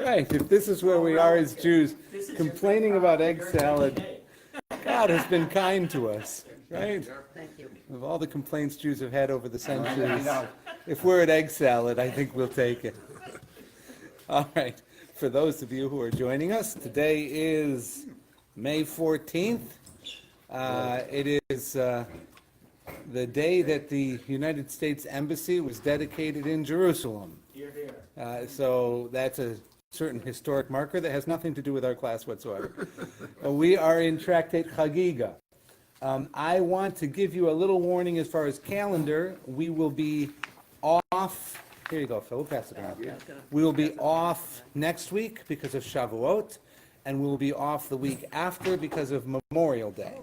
Right, if this is where we are as Jews, complaining about egg salad, God has been kind to us, right? Thank you. Of all the complaints Jews have had over the centuries, if we're at egg salad, I think we'll take it. All right, for those of you who are joining us, today is May 14th. It is the day that the United States Embassy was dedicated in Jerusalem. So that's a certain historic marker that has nothing to do with our class whatsoever. We are in Tractate Chagiga. I want to give you a little warning as far as calendar. We will be off. Here you go, Phil. We'll pass it around. We will be off next week because of Shavuot, and we'll be off the week after because of Memorial Day.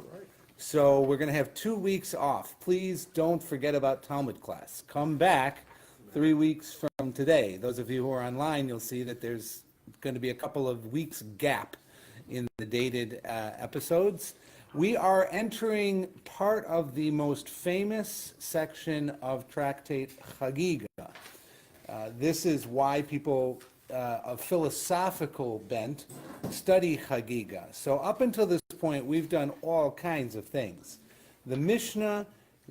So we're going to have 2 weeks off. Please don't forget about Talmud class. Come back 3 weeks from today. Those of you who are online, you'll see that there's going to be a couple of weeks gap in the dated episodes. We are entering part of the most famous section of Tractate Chagiga. This is why people of philosophical bent study Chagiga. So up until this point, we've done all kinds of things. The Mishnah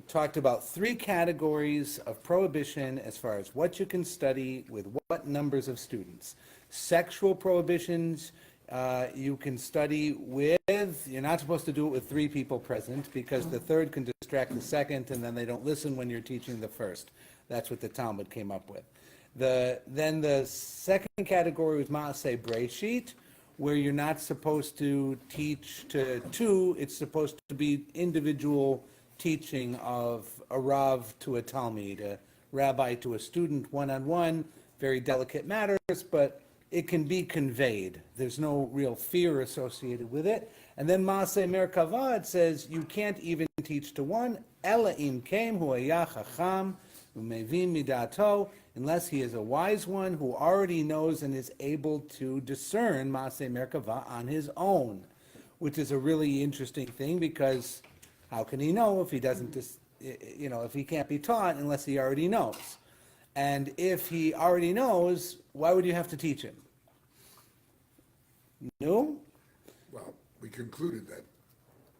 talked about 3 categories of prohibition as far as what you can study with what numbers of students. Sexual prohibitions, you can study with, you're not supposed to do it with 3 people present because the third can distract the second and then they don't listen when you're teaching the first. That's what the Talmud came up with. Then the second category was Maaseh Breshit, where you're not supposed to teach to 2, it's supposed to be individual teaching of a Rav to a Talmud, a rabbi to a student, one-on-one, very delicate matters, but it can be conveyed. There's no real fear associated with it. And then Maaseh Merkava, it says you can't even teach to one, Ela im kem hu haya chacham umevim midato, unless he is a wise one who already knows and is able to discern Maaseh Merkava on his own, which is a really interesting thing because how can he know if he doesn't, if he can't be taught unless he already knows? And if he already knows, why would you have to teach him? No? Well, we concluded that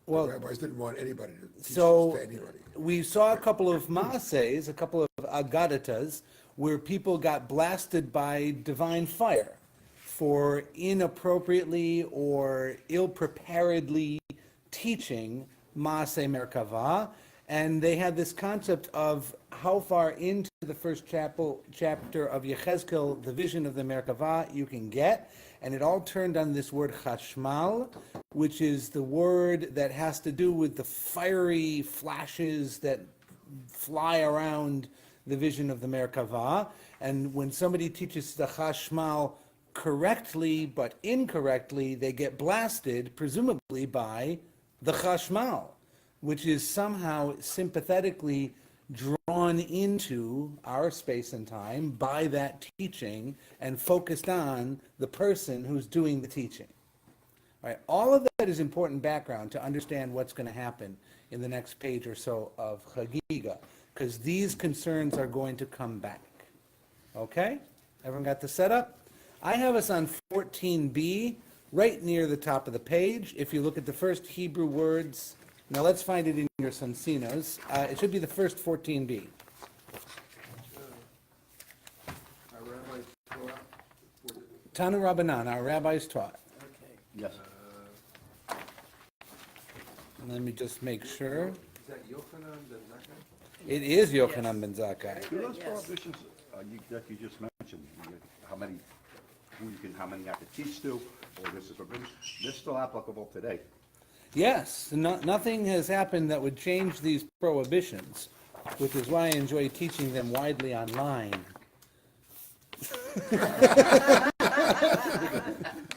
Well, the rabbis didn't want anybody to teach so this to anybody. we saw a couple of maases, a couple of agadatas, where people got blasted by divine fire for inappropriately or ill-preparedly teaching Maaseh Merkava, and they had this concept of how far into the first chapter of Yechezkel, the vision of the Merkava, you can get, and it all turned on this word chashmal, which is the word that has to do with the fiery flashes that fly around the vision of the Merkava. And when somebody teaches the chashmal correctly but incorrectly, they get blasted, presumably by the chashmal, which is somehow sympathetically drawn into our space and time by that teaching and focused on the person who's doing the teaching. All right, all of that is important background to understand what's going to happen in the next page or so of Chagiga, because these concerns are going to come back. Okay? Everyone got the setup? I have us on 14b, right near the top of the page. If you look at the first Hebrew words, now let's find it in your Sansinos. It should be the first 14b. Tanu Rabbanan, our rabbis taught. Yes. Let me just make sure. Is that Yochanan ben Zakkai? It is Yochanan ben Zakkai. Do those Yes. prohibitions that you just mentioned, how many you have to teach to, or this is forbidden, they're still applicable today. Yes, nothing has happened that would change these prohibitions, which is why I enjoy teaching them widely online.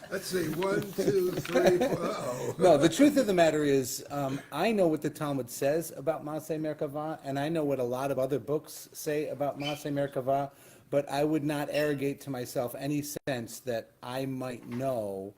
Let's see, 1, 2, 3, 4, uh-oh. No, the truth of the matter is, I know what the Talmud says about Maaseh Merkava, and I know what a lot of other books say about Maaseh Merkava, but I would not arrogate to myself any sense that I might know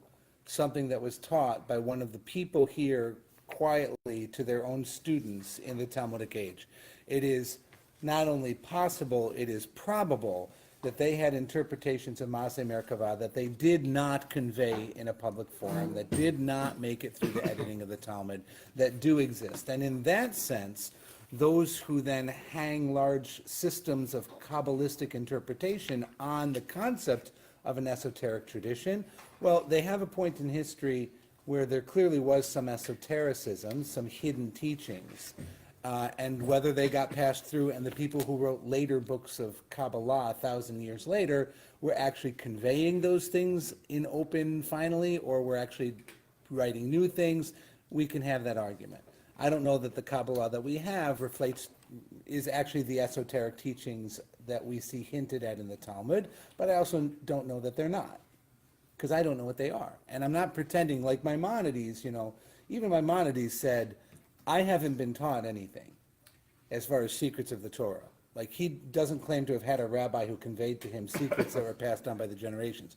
something that was taught by one of the people here quietly to their own students in the Talmudic age. It is not only possible, it is probable that they had interpretations of Maaseh Merkavah that they did not convey in a public forum, that did not make it through the editing of the Talmud, that do exist. And in that sense, those who then hang large systems of Kabbalistic interpretation on the concept of an esoteric tradition, well, they have a point in history where there clearly was some esotericism, some hidden teachings. And whether they got passed through, and the people who wrote later books of Kabbalah 1,000 years later were actually conveying those things in open finally, or were actually writing new things, we can have that argument. I don't know that the Kabbalah that we have is actually the esoteric teachings that we see hinted at in the Talmud, but I also don't know that they're not, because I don't know what they are. And I'm not pretending, like Maimonides, even Maimonides said, I haven't been taught anything as far as secrets of the Torah. Like, he doesn't claim to have had a rabbi who conveyed to him secrets that were passed on by the generations.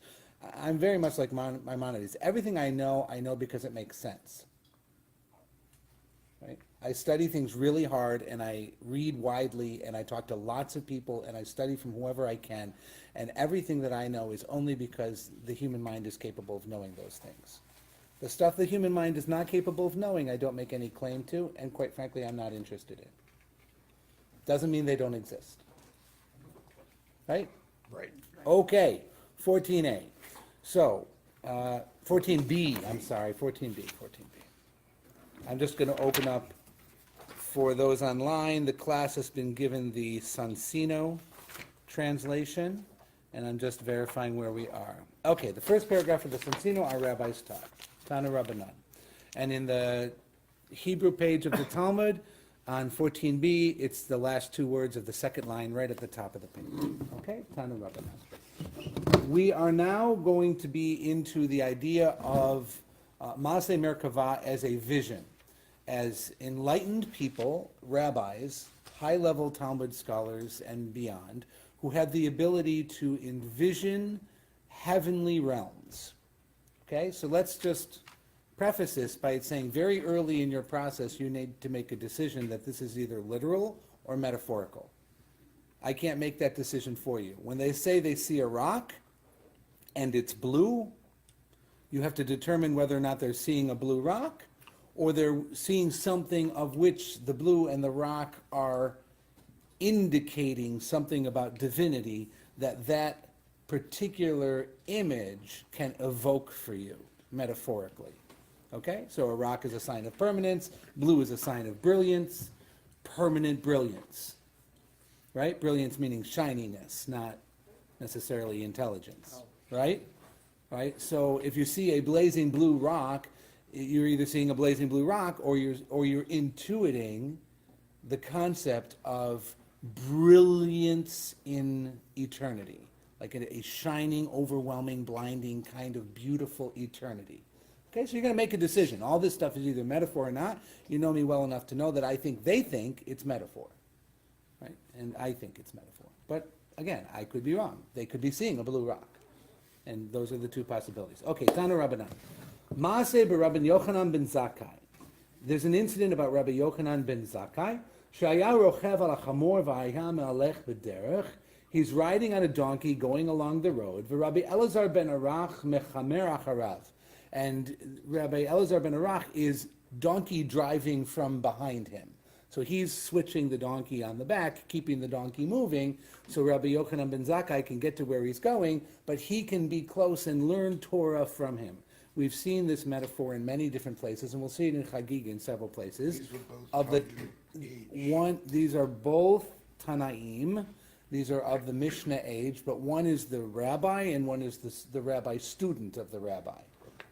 I'm very much like Maimonides. Everything I know because it makes sense. Right? I study things really hard, and I read widely, and I talk to lots of people, and I study from whoever I can, and everything that I know is only because the human mind is capable of knowing those things. The stuff the human mind is not capable of knowing, I don't make any claim to, and quite frankly, I'm not interested in. Doesn't mean they don't exist. Right? Right. Okay, 14A. So, 14B, I'm sorry, 14B. I'm just going to open up for those online. The class has been given the Sansino translation, and I'm just verifying where we are. Okay, the first paragraph of the Sansino, our rabbis taught. Tana Rabbanan. And in the Hebrew page of the Talmud, on 14b, it's the last two words of the second line right at the top of the page. Okay? Tana Rabbanan. We are now going to be into the idea of Maaseh Merkavah as a vision, as enlightened people, rabbis, high-level Talmud scholars and beyond, who have the ability to envision heavenly realms. Okay, so let's just preface this by saying very early in your process you need to make a decision that this is either literal or metaphorical. I can't make that decision for you. When they say they see a rock and it's blue, you have to determine whether or not they're seeing a blue rock or they're seeing something of which the blue and the rock are indicating something about divinity that particular image can evoke for you, metaphorically. Okay? So a rock is a sign of permanence, blue is a sign of brilliance, permanent brilliance. Right? Brilliance meaning shininess, not necessarily intelligence. Right? Right? So if you see a blazing blue rock, you're either seeing a blazing blue rock or you're intuiting the concept of brilliance in eternity. Like a shining, overwhelming, blinding kind of beautiful eternity. Okay, so you're going to make a decision. All this stuff is either metaphor or not. You know me well enough to know that they think it's metaphor. Right? And I think it's metaphor. But again, I could be wrong. They could be seeing a blue rock. And those are the two possibilities. Okay, Tana Rabbanan. Maaseh b'Rabbi Yochanan ben Zakkai. There's an incident about Rabbi Yochanan ben Zakkai. Shaya rochev al chamor v'haya me'alech b'derech. He's riding on a donkey going along the road. V'Rabbi Elazar ben Arach mechamer acharav. And Rabbi Elazar ben Arach is donkey driving from behind him. So he's switching the donkey on the back, keeping the donkey moving, so Rabbi Yochanan ben Zakkai can get to where he's going, but he can be close and learn Torah from him. We've seen this metaphor in many different places, and we'll see it in Chagig in several places. These were both These are both Tanaim. These are of the Mishnah age, but one is the rabbi and one is the rabbi student of the rabbi.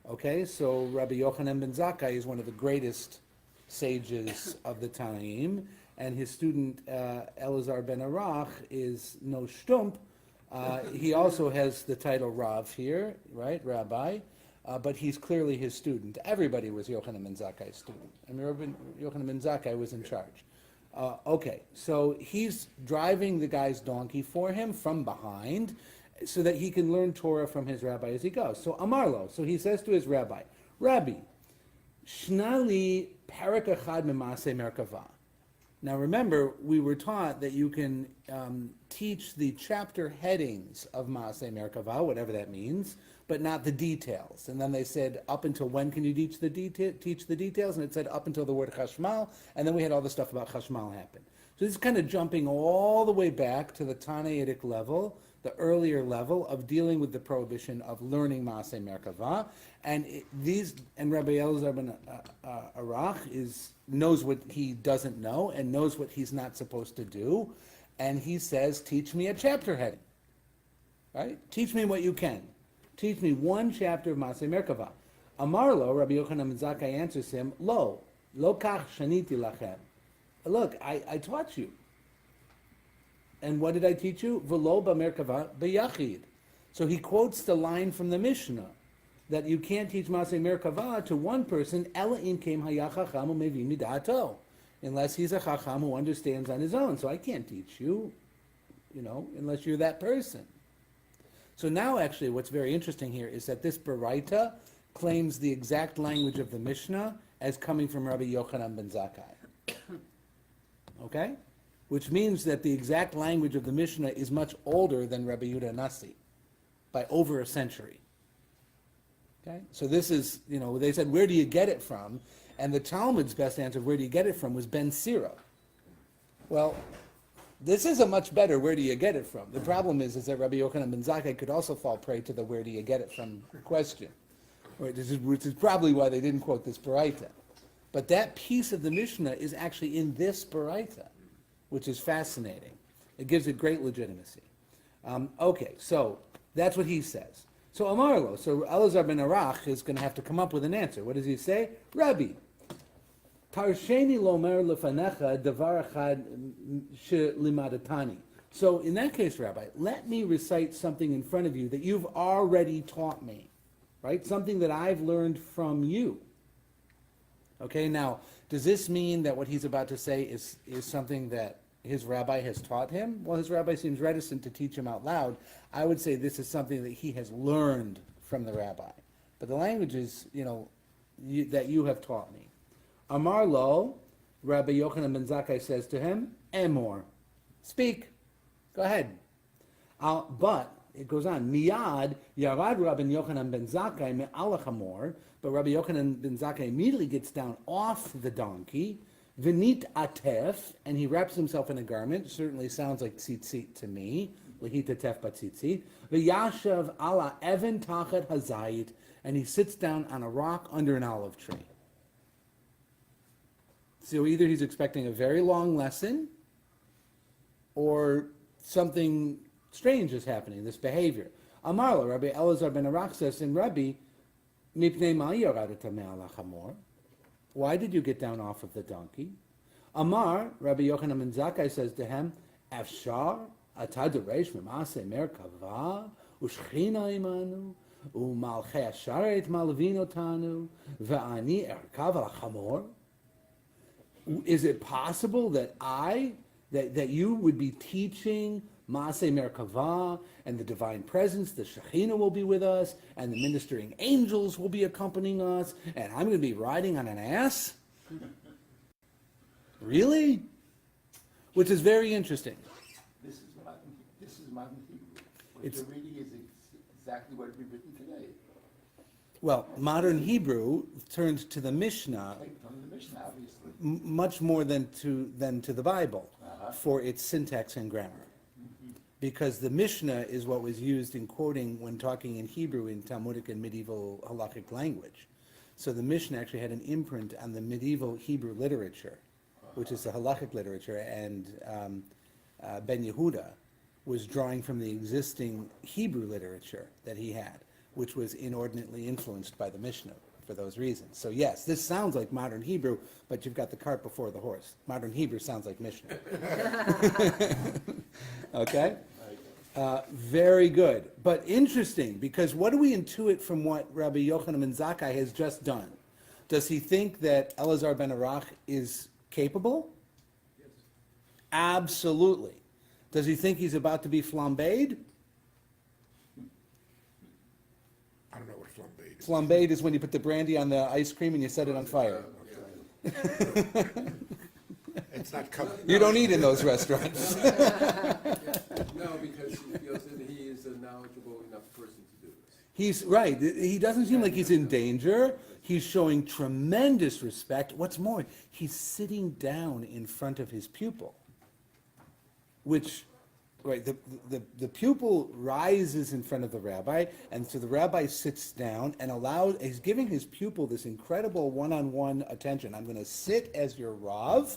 Okay, so Rabbi Yochanan ben Zakkai is one of the greatest sages of the Tanaim, and his student Elazar ben Arach is no shtump. He also has the title Rav here, right, rabbi, but he's clearly his student. Everybody was Yochanan ben Zakkai's student. I mean, Yochanan ben Zakkai was in charge. Okay, so he's driving the guy's donkey for him from behind so that he can learn Torah from his rabbi as he goes. So Amarlo, so he says to his rabbi, Rabbi, Shnali parak echad Maaseh Merkavah. Now remember, we were taught that you can teach the chapter headings of Maaseh Merkavah, whatever that means, but not the details. And then they said, up until when can you teach the details? And it said up until the word Chashmal, and then we had all the stuff about Chashmal happen. So this is kind of jumping all the way back to the Tanaitic level, the earlier level of dealing with the prohibition of learning Maaseh Merkavah. And Rabbi Elazar ben Arach knows what he doesn't know and knows what he's not supposed to do. And he says, teach me a chapter heading. Right? Teach me what you can. Teach me one chapter of Maaseh Merkavah. Amarlo, Rabbi Yochanan ben Zakkai answers him, lo kach shaniti lachem. Look, I taught you. And what did I teach you? V'lo b'merkavah b'yachid. So he quotes the line from the Mishnah that you can't teach Maaseh Merkavah to one person, ela in kem haya chacham u'mevi midato, unless he's a chacham who understands on his own. So I can't teach you, unless you're that person. So now actually what's very interesting here is that this Baraita claims the exact language of the Mishnah as coming from Rabbi Yochanan ben Zakkai. Okay? Which means that the exact language of the Mishnah is much older than Rabbi Yehuda Nasi by over a century. Okay? So this is, they said, where do you get it from? And the Talmud's best answer, where do you get it from, was Ben Sira. Well, this is a much better where do you get it from. The problem is that Rabbi Yochanan ben Zakkai could also fall prey to the where do you get it from question, which is probably why they didn't quote this Baraita. But that piece of the Mishnah is actually in this Baraita, which is fascinating. It gives it great legitimacy. Okay, so that's what he says. So Amarlo, so Elazar ben Arach is going to have to come up with an answer. What does he say? Rabbi, Tarsheni lomer lefanecha davar echad shelimadatani. So in that case, Rabbi, let me recite something in front of you that you've already taught me, right? Something that I've learned from you. Okay, now, does this mean that what he's about to say is something that his rabbi has taught him? Well, his rabbi seems reticent to teach him out loud. I would say this is something that he has learned from the rabbi. But the language is, that you have taught me. Amar lo, Rabbi Yochanan ben Zakkai says to him, Emor, speak, go ahead. But, it goes on, Miyad, Yarad Rabbi Yochanan ben Zakkai me'alach hamor, but Rabbi Yochanan ben Zakkai immediately gets down off the donkey, V'nit atef, and he wraps himself in a garment, certainly sounds like tzitzit to me, Lehit atef batzitzit, V'yashav ala even tachat hazayit, and he sits down on a rock under an olive tree. So either he's expecting a very long lesson, or something strange is happening, this behavior. Amarla, Rabbi Elazar ben Arach says, in Rabbi, Mipnei ma yaradata me'al hamor. Why did you get down off of the donkey? Amar, Rabbi Yochanan ben Zakkai says to him, Afshar ata deresh memaaseh merkavah u'shchina imanu u'malchei asharet malvin otanu ve'ani erkav al hamor. Is it possible that that you would be teaching Maaseh Merkavah, and the divine presence, the Shekhinah will be with us, and the ministering angels will be accompanying us, and I'm going to be riding on an ass? Really? Which is very interesting. This is modern Hebrew. What you're reading is exactly what we've written today. Well, modern Hebrew turns to the Mishnah From the Mishnah, obviously. much more than to the Bible for its syntax and grammar. Because the Mishnah is what was used in quoting when talking in Hebrew in Talmudic and medieval halakhic language. So the Mishnah actually had an imprint on the medieval Hebrew literature, which is the halakhic literature, and Ben Yehuda was drawing from the existing Hebrew literature that he had, which was inordinately influenced by the Mishnah for those reasons. So yes, this sounds like modern Hebrew, but you've got the cart before the horse. Modern Hebrew sounds like Mishnah. Okay? Very good. But interesting, because what do we intuit from what Rabbi Yochanan ben Zakkai has just done? Does he think that Elazar ben Arach is capable? Yes. Absolutely. Does he think he's about to be flambéed? I don't know what flambéed is. Flambéed is when you put the brandy on the ice cream and you set it on fire. It's It's not coming. You don't eat in those restaurants. No, because he feels that he is a knowledgeable enough person to do this. He's right. He doesn't seem like he's in danger. He's showing tremendous respect. What's more, he's sitting down in front of his pupil, which, right, the pupil rises in front of the rabbi, and so the rabbi sits down and he's giving his pupil this incredible one-on-one attention. I'm going to sit as your Rav,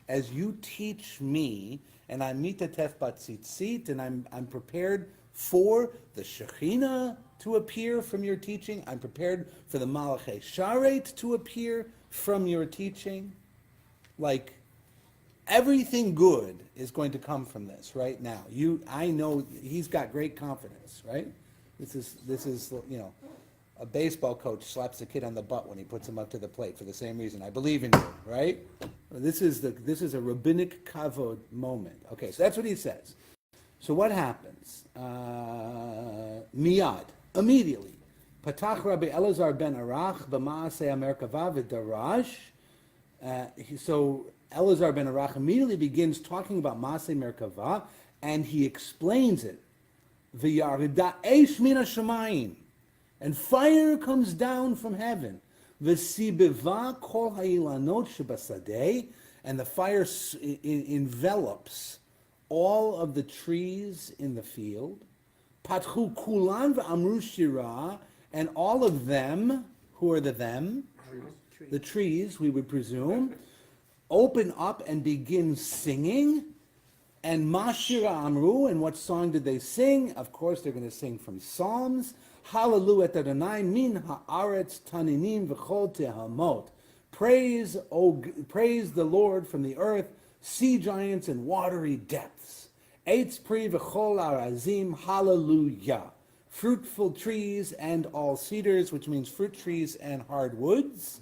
as you teach me, and I'm mitatef batzitzit, and I'm prepared for the Shekhinah to appear from your teaching. I'm prepared for the Malachei Sharet to appear from your teaching. Like, everything good is going to come from this right now. I know he's got great confidence, right? This is a baseball coach slaps a kid on the butt when he puts him up to the plate for the same reason. I believe in you, right? This is a rabbinic kavod moment. Okay, so that's what he says. So what happens? Miyad, immediately. Patach Rabbi Elazar ben Arach b'maaseh Merkava v'darash. So Elazar ben Arach immediately begins talking about Maaseh Merkava, and he explains it. V'yarida eish min hashamayim, and fire comes down from heaven. V'sibeva kol ha'ilanot shebasadeh, and the fire envelops all of the trees in the field. Patchu kulan v'amru shira, and all of them, who are the them? The trees, we would presume, open up and begin singing. And Mashira Amru, and what song did they sing? Of course, they're going to sing from Psalms. Hallelujah Adonai min haaretz taninim v'chol tehamot. Praise the Lord from the earth, sea giants and watery depths. Eitz pri v'chol arazim, hallelujah. Fruitful trees and all cedars, which means fruit trees and hardwoods.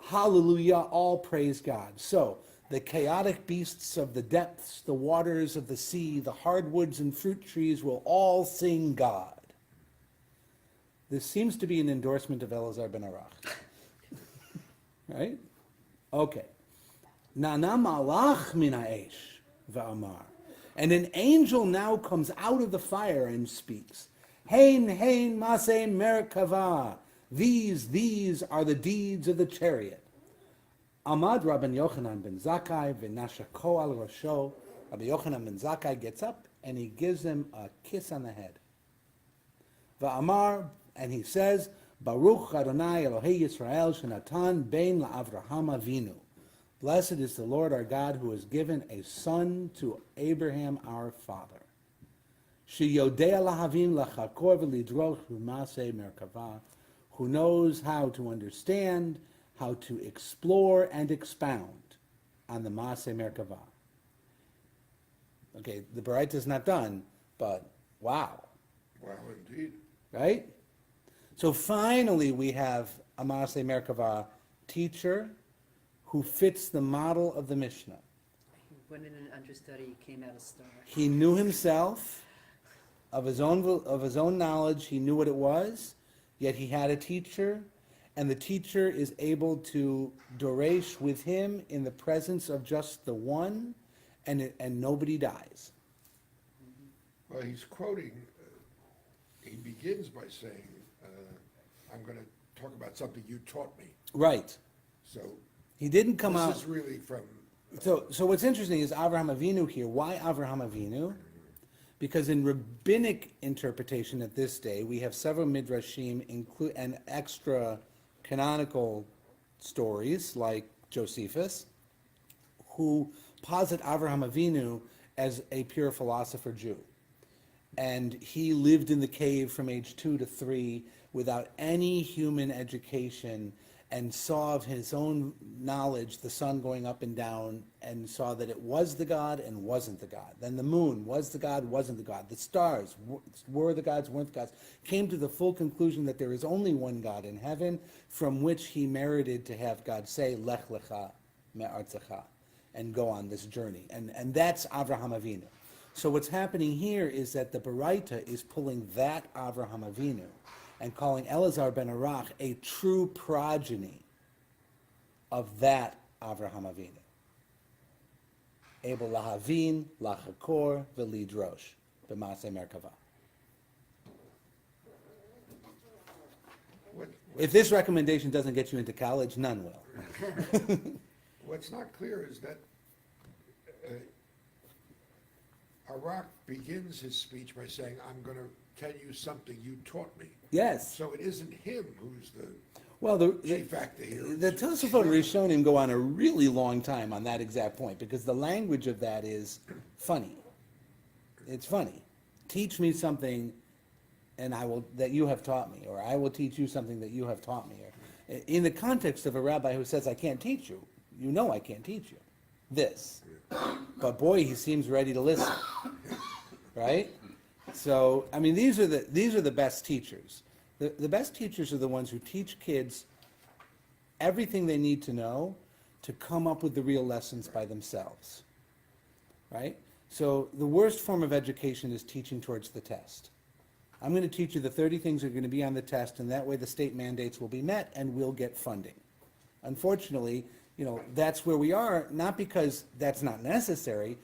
Hallelujah, all praise God. So, the chaotic beasts of the depths, the waters of the sea, the hardwoods and fruit trees will all sing God. This seems to be an endorsement of Elazar ben Arach. Right? Okay. Nana malach min ha'esh va'amar. And an angel now comes out of the fire and speaks. Hein, hein, maseh merkava. These are the deeds of the chariot. Amad Rabban Yochanan ben Zakkai v'nashako al rosho. Rabbi Yochanan ben Zakkai gets up and he gives him a kiss on the head. Va'amar, and he says, Baruch Adonai Elohei Yisrael shenatan bein la'Avraham Avinu. Blessed is the Lord our God who has given a son to Abraham our father. Sheyodea lahavim lachakor v'lidroch v'maseh merkava. Who knows how to understand, how to explore and expound on the Maaseh Merkava. Okay, the Baraita is not done, but wow. Wow, indeed. Right? So finally we have a Maaseh Merkava teacher who fits the model of the Mishnah. He went in an understudy, came out a star. He knew himself, of his own knowledge, he knew what it was, yet he had a teacher, and the teacher is able to doresh with him in the presence of just the one, and nobody dies. Well, he's quoting, he begins by saying, I'm going to talk about something you taught me. Right. So He didn't come out. this is really from, So what's interesting is Avraham Avinu here. Why Avraham Avinu? Because in rabbinic interpretation at this day, we have several midrashim and extra canonical stories like Josephus, who posit Avraham Avinu as a pure philosopher Jew. And he lived in the cave from age 2 to 3 without any human education, and saw of his own knowledge the sun going up and down, and saw that it was the God and wasn't the God. Then the moon was the God, wasn't the God. The stars were the gods, weren't the gods. Came to the full conclusion that there is only one God in heaven, from which he merited to have God say, Lech lecha me'artzecha, and go on this journey. And that's Avraham Avinu. So what's happening here is that the Baraita is pulling that Avraham Avinu and calling Elazar ben Arach a true progeny of that Avraham Avinu. able lahavin, lachakor, v'lidrosh, b'maaseh merkava. If this recommendation doesn't get you into college, none will. What's not clear is that Arak begins his speech by saying, I'm going to tell you something you taught me. Yes. So it isn't him who's the Well, chief actor here. the Tosafot Rishonim go on a really long time on that exact point, because the language of that is funny. It's funny. Teach me something and that you have taught me, or I will teach you something that you have taught me. Or, in the context of a rabbi who says, I can't teach you, you know I can't teach you this. But boy, he seems ready to listen, right? So, I mean, these are the best teachers. The best teachers are the ones who teach kids everything they need to know to come up with the real lessons by themselves, right? So the worst form of education is teaching towards the test. I'm going to teach you the 30 things that are going to be on the test, and that way the state mandates will be met and we'll get funding. Unfortunately, that's where we are, not because that's not necessary.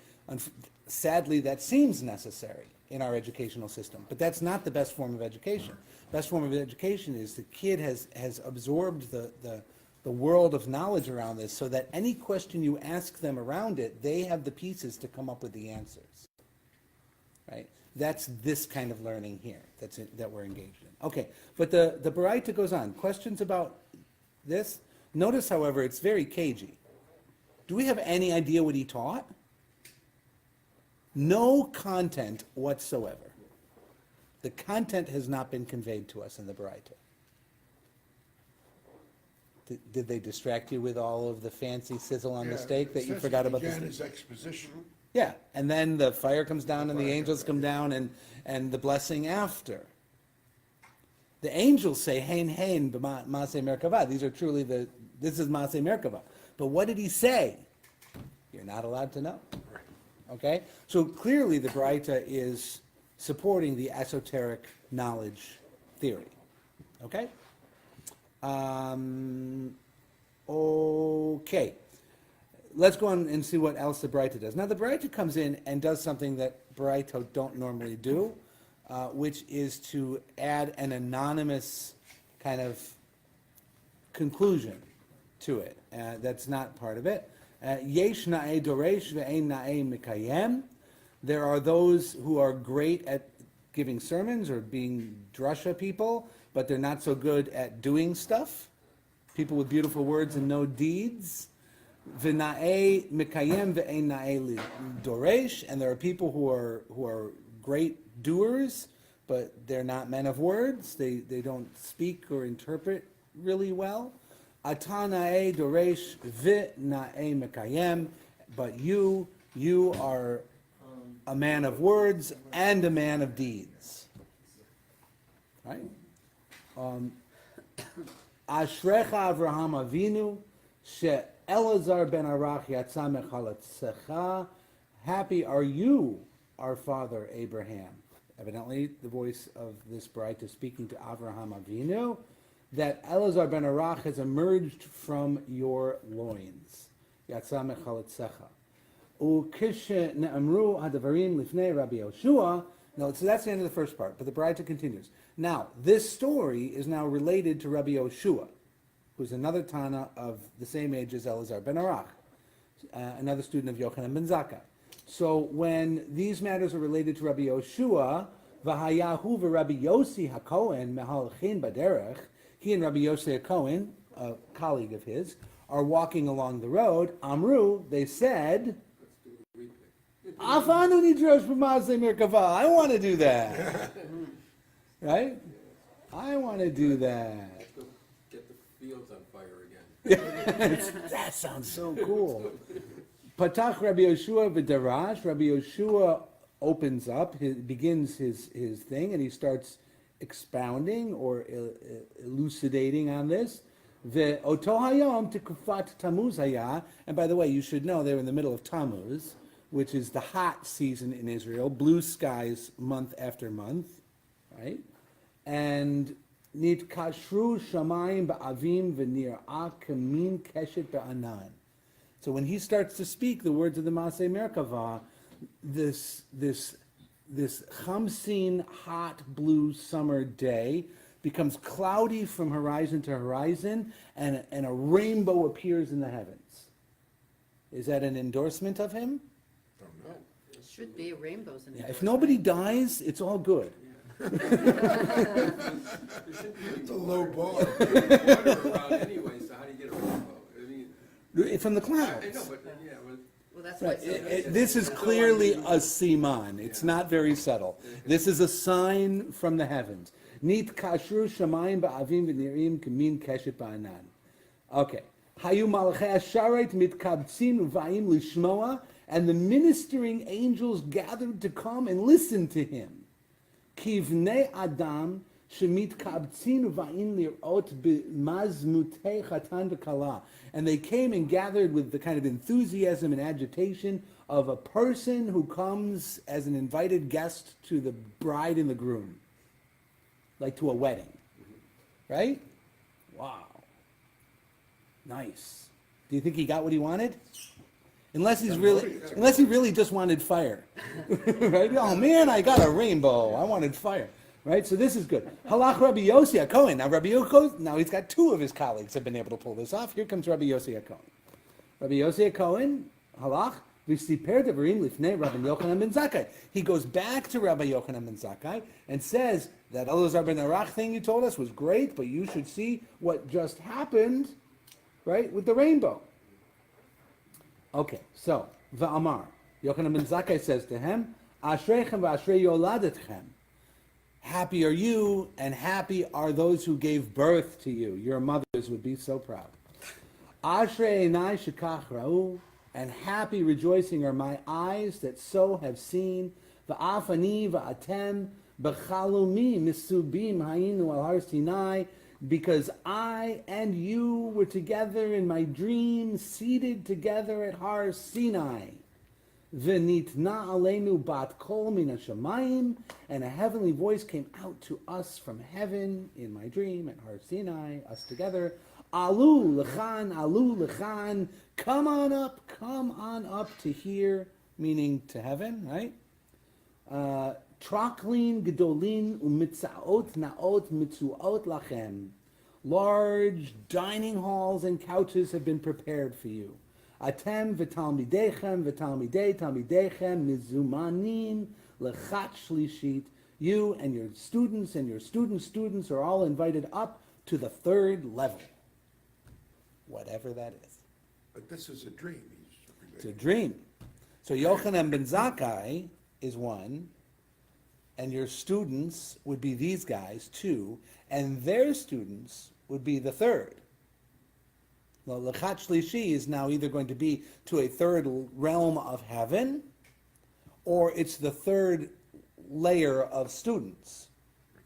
Sadly, that seems necessary in our educational system, but that's not the best form of education. Best form of education is the kid has absorbed the world of knowledge around this, so that any question you ask them around it, they have the pieces to come up with the answers, right? That's this kind of learning here that we're engaged in. Okay, but the Baraita goes on. Questions about this? Notice, however, it's very cagey. Do we have any idea what he taught? No content whatsoever. The content has not been conveyed to us in the Baraita. Did they distract you with all of the fancy sizzle on the steak that you forgot about? Began his exposition. Yeah, and then the fire comes down and the angels come down and the blessing after. The angels say, Hein, hein, Maaseh Merkava. These are truly this is Maaseh Merkava. But what did he say? You're not allowed to know. Okay? So clearly the Baraita is supporting the esoteric knowledge theory. Okay? Okay. Let's go on and see what else the Baraita does. Now the Baraita comes in and does something that Baraita don't normally do, which is to add an anonymous kind of conclusion to it. That's not part of it. Yesh na'e doresh ve'ein na'e mikayem. There are those who are great at giving sermons or being drasha people, but they're not so good at doing stuff. People with beautiful words and no deeds. V'na'e mikayem ve'ein na'e doresh. And there are people who are great doers, but they're not men of words. They don't speak or interpret really well. Ata na'e doresh v'na'e mikayem. But you are a man of words and a man of deeds. Right? Ashrecha Avraham Avinu she'elazar ben Arach yatsa mechalatzecha. Happy are you, our father Abraham. Evidently, the voice of this Baraita is speaking to Avraham Avinu, that Elazar ben Arach has emerged from your loins. Yatsa mechalatzecha. Ukish ne'amru hadavarim lifnei Rabbi Yoshua. No, so that's the end of the first part, but the Baraita continues. Now, this story is now related to Rabbi Yoshua, who's another Tana of the same age as Elazar ben Arach, another student of Yochanan ben Zakkai. So when these matters are related to Rabbi Yoshua, v'hayahu v'Rabbi Yossi HaKohen mehalchin baderech, he and Rabbi Yossi HaKohen, a colleague of his, are walking along the road. Amru, they said, Afanu nidrosh b'maaseh merkava. I want to do that. Right? I want to do that. Let's go get the fields on fire again. That sounds so cool. Patach Rabbi Yoshua v'darash. Rabbi Yoshua opens up, begins his thing, and he starts expounding or elucidating on this. Ve'oto hayom tekufat Tammuz haya. And by the way, you should know they're in the middle of Tammuz, which is the hot season in Israel, blue skies month after month, right? And nitkashru shamayim ba'avim v'nir'a kamin keshet ba'anan. So when he starts to speak the words of the Maaseh Merkavah, this Chamsin hot blue summer day becomes cloudy from horizon to horizon, and a rainbow appears in the heavens. Is that an endorsement of him? Don't know. Should be rainbows in Yeah, it. if nobody dies, it's all good. It's a low bar. Water around anyway, so how do you get a rainbow? I mean, From the I clouds. know, but, yeah, well, Well, that's why Right. it's so This is clearly a siman. It's not very subtle. This is a sign from the heavens. Nit kashru shamayim ba'avim v'nirim kamin keshet ba'anan. Okay. Hayu malachei asharet mitkabtzin uva'im lishmoa, and the ministering angels gathered to come and listen to him. Kivnei Adam shemit kabtzin uva'in lirot b'mazmutei chatan v'kala. And they came and gathered with the kind of enthusiasm and agitation of a person who comes as an invited guest to the bride and the groom, like to a wedding, right? Wow, nice. Do you think he got what he wanted? Unless he really just wanted fire, right? Oh man, I got a rainbow. I wanted fire, right? So this is good. Halach Rabbi Yossi HaKohen. Now Rabbi Yossi, now he's got two of his colleagues have been able to pull this off. Here comes Rabbi Yossi HaKohen. Rabbi Yossi HaKohen, halach v'siper devarim lifnei Rabbi Yochanan ben Zakkai. He goes back to Rabbi Yochanan ben Zakkai and says that Elazar ben Arach thing you told us was great, but you should see what just happened, right, with the rainbow. Okay, so, Va'amar, Yochanan ben Zakkai says to him, Ashreichem v'ashrei yoladetchem. Happy are you, and happy are those who gave birth to you. Your mothers would be so proud. Ashrei einai shekach ra'u, and happy rejoicing are my eyes that so have seen. Va'af ani va'atem b'chalumi misubim hayinu al har Sinai, because I and you were together in my dream, seated together at Har Sinai. V'nitna aleinu bat kol min hashamayim, and a heavenly voice came out to us from heaven in my dream at Har Sinai, us together. Alu lechan, come on up to here, meaning to heaven, right? Traklin gedolin umitzaot naot mitzuot lachem. Large dining halls and couches have been prepared for you. Atem v'talmidechem talmidechem mizumanin lechat shlishit. You and your students are all invited up to the third level. Whatever that is. But this is a dream. It's a dream. So Yochanan ben Zakkai is one, and your students would be these guys, two, and their students would be the third. Well, Lechat Shlishi is now either going to be to a third realm of heaven, or it's the third layer of students,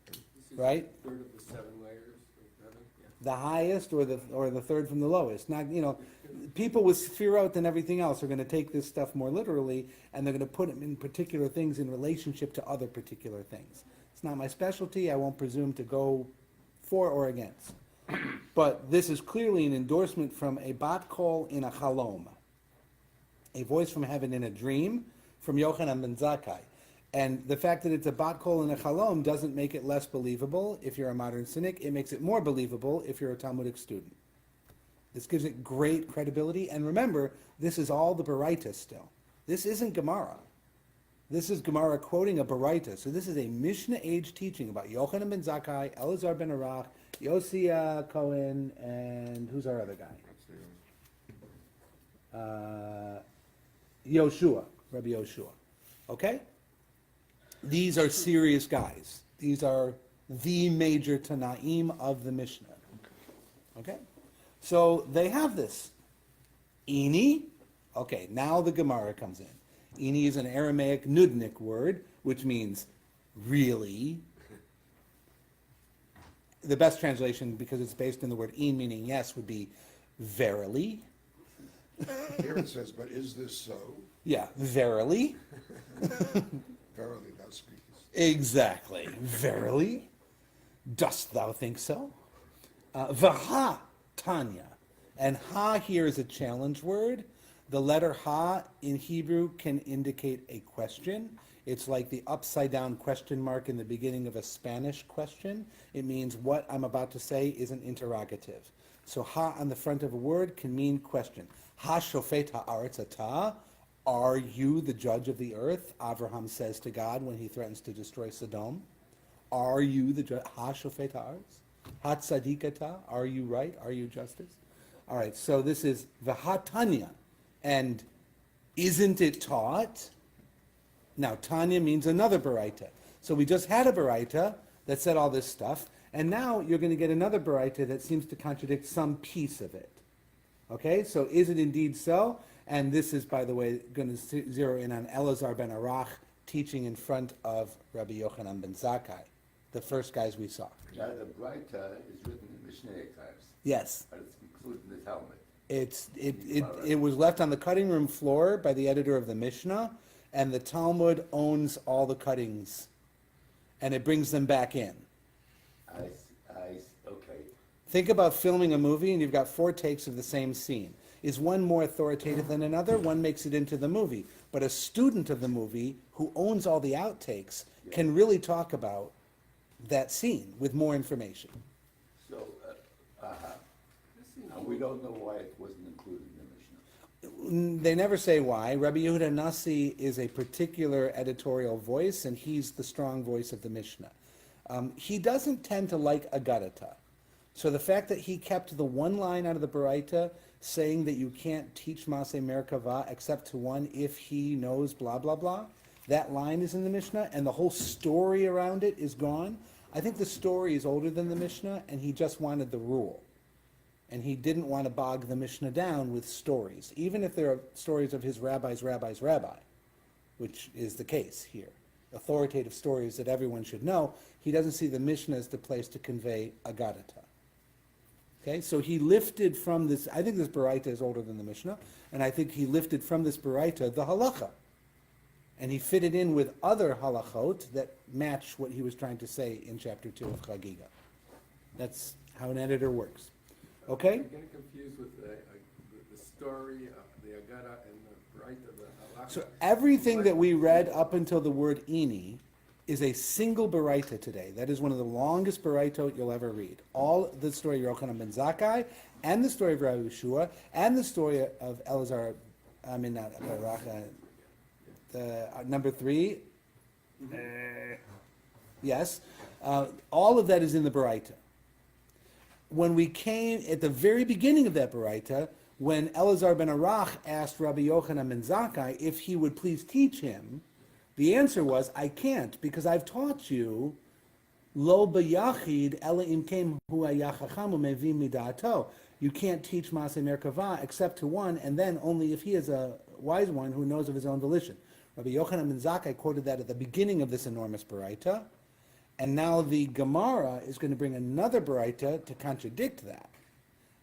this is right? the third of the 7 layers of heaven, yeah. The highest or the third from the lowest. Not, people with Sefirot and everything else are going to take this stuff more literally, and they're going to put them in particular things in relationship to other particular things. It's not my specialty. I won't presume to go for or against. But this is clearly an endorsement from a bat kol in a chalom, a voice from heaven in a dream from Yochanan ben Zakkai. And the fact that it's a bat kol in a chalom doesn't make it less believable if you're a modern cynic. It makes it more believable if you're a Talmudic student. This gives it great credibility. And remember, this is all the Baraita still. This isn't Gemara. This is Gemara quoting a Baraita. So this is a Mishnah age teaching about Yochanan ben Zakkai, Elazar ben Arach, Yossi Cohen, and who's our other guy? Yoshua, Rabbi Yoshua. Okay? These are serious guys. These are the major Tanaim of the Mishnah. Okay? So they have this. Ini, okay, now the Gemara comes in. Ini is an Aramaic Nudnik word, which means really. The best translation, because it's based on the word in, meaning yes, would be verily. Here it says, but is this so? Yeah, verily. Verily thou speakest. Exactly. Verily. Dost thou think so? Vaha Tanya. And ha here is a challenge word. The letter Ha in Hebrew can indicate a question. It's like the upside down question mark in the beginning of a Spanish question. It means what I'm about to say is an interrogative. So Ha on the front of a word can mean question. Ha shofet ha'aretz atah. Are you the judge of the earth? Abraham says to God when he threatens to destroy Sodom. Are you the judge? Ha shofet ha'aretz? Ha tzadik atah. Are you right? Are you justice? All right, so this is v'hatanya. And isn't it taught? Now, Tanya means another Baraita. So we just had a Baraita that said all this stuff, and now you're going to get another Baraita that seems to contradict some piece of it. Okay, so is it indeed so? And this is, by the way, going to zero in on Elazar ben Arach teaching in front of Rabbi Yochanan ben Zakkai, the first guys we saw. Now, the Braita is written in Mishneh times, Yes. but it's included in the Talmud. It was left on the cutting room floor by the editor of the Mishnah, and the Talmud owns all the cuttings, and it brings them back in. Okay. Think about filming a movie and you've got 4 takes of the same scene. Is one more authoritative than another? One makes it into the movie. But a student of the movie who owns all the outtakes can really talk about that scene with more information. So, and we don't know why it wasn't included in the Mishnah. They never say why. Rabbi Yehuda Nasi is a particular editorial voice, and he's the strong voice of the Mishnah. He doesn't tend to like Agadata. So the fact that he kept the one line out of the Baraita saying that you can't teach Maseh Merkava except to one if he knows blah, blah, blah, that line is in the Mishnah, and the whole story around it is gone. I think the story is older than the Mishnah, and he just wanted the rule. And he didn't want to bog the Mishnah down with stories, even if there are stories of his rabbi's rabbi, which is the case here. Authoritative stories that everyone should know. He doesn't see the Mishnah as the place to convey Agadata. Okay, so he lifted from this, I think this Baraita is older than the Mishnah, and I think he lifted from this Baraita the halacha. And he fitted in with other halachot that match what he was trying to say in chapter 2 of Chagiga. That's how an editor works. Okay? I'm getting confused with the story, the Agada and the Braita, the Halakha. So everything that we read up until the word ini is a single Baraita today. That is one of the longest Baraitot you'll ever read. All the story of Yochanan ben Zakkai, and the story of Rabbi Yeshua, and the story of Elazar, not Barach, number 3. Yes. All of that is in the Baraita. When we came at the very beginning of that Baraita, when Elazar ben Arach asked Rabbi Yochanan ben Zakkai if he would please teach him, the answer was, I can't, because I've taught you, lo b'yachid ela im kem hu hayachacham u'mevim midato. You can't teach Maseh Merkava except to one, and then only if he is a wise one who knows of his own volition. Rabbi Yochanan ben Zakkai quoted that at the beginning of this enormous Baraita, and now the Gemara is going to bring another Baraita to contradict that,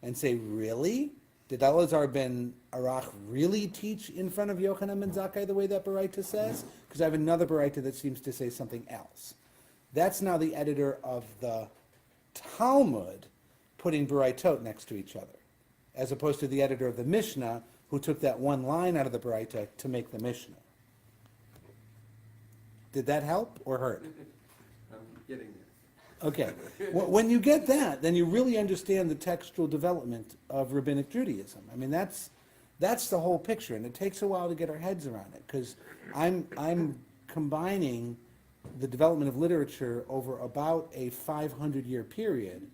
and say, really? Did Elazar ben Arach really teach in front of Yochanan ben Zakkai the way that Baraita says? Because I have another Baraita that seems to say something else. That's now the editor of the Talmud putting Baraitot next to each other, as opposed to the editor of the Mishnah who took that one line out of the Baraita to make the Mishnah. Did that help or hurt? I'm getting there. Okay. When you get that, then you really understand the textual development of Rabbinic Judaism. I mean, that's the whole picture, and it takes a while to get our heads around it, because I'm combining the development of literature over about a 500-year period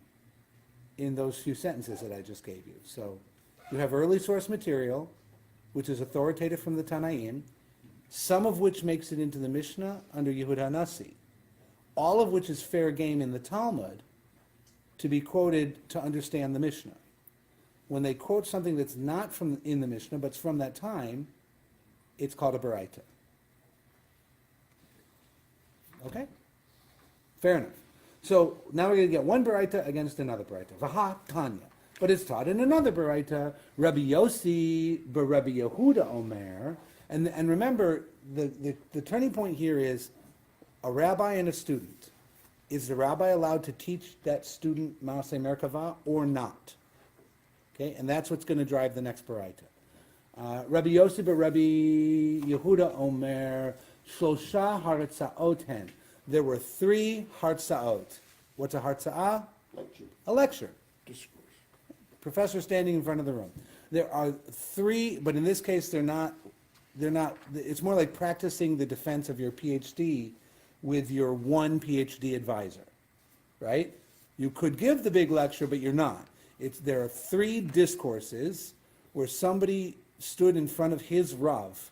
in those few sentences that I just gave you. So you have early source material, which is authoritative from the Tanaim, some of which makes it into the Mishnah under Yehuda Nasi, all of which is fair game in the Talmud to be quoted to understand the Mishnah. When they quote something that's not from in the Mishnah, but it's from that time, it's called a Baraita. Okay? Fair enough. So now we're going to get one Baraita against another Baraita. Vaha Tanya. But it's taught in another Baraita, Rabbi Yossi Rabbi Yehuda Omer. And remember, the turning point here is a rabbi and a student. Is the rabbi allowed to teach that student Maseh Merkava or not? Okay, and that's what's going to drive the next Baraita. Rabbi Yossi Rabbi Yehuda Omer, Shlosha Hartzaot hen. There were 3 hartzaot. What's a hartza'ah? Lecture, A lecture. discourse. Professor standing in front of the room. There are 3, but in this case, they're not, it's more like practicing the defense of your PhD with your one PhD advisor, right? You could give the big lecture, but you're not. There are 3 discourses where somebody stood in front of his Rav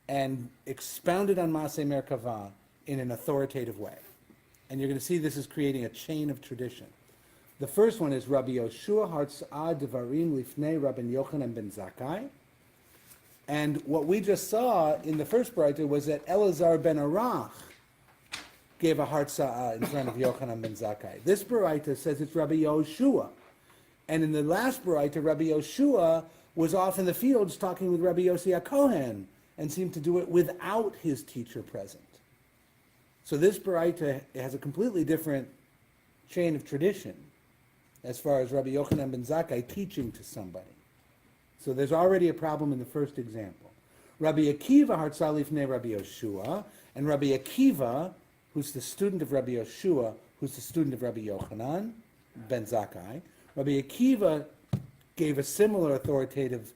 and expounded on Maaseh Merkavah in an authoritative way. And you're going to see this is creating a chain of tradition. The first one is Rabbi Yoshua Hartzah Devarim Lifnei Rabbi Yochanan ben Zakkai. And what we just saw in the first Baraita was that Elazar ben Arach gave a Hartzah in front of Yochanan ben Zakkai. This Baraita says it's Rabbi Yoshua. And in the last Baraita, Rabbi Yoshua was off in the fields talking with Rabbi Yossi HaKohen and seemed to do it without his teacher present. So this Baraita has a completely different chain of tradition as far as Rabbi Yochanan ben Zakkai teaching to somebody. So there's already a problem in the first example. Rabbi Akiva Hartzah Lifnei Rabbi Yoshua, and Rabbi Akiva, who's the student of Rabbi Yoshua, who's the student of Rabbi Yochanan ben Zakkai, Rabbi Akiva gave a similar authoritative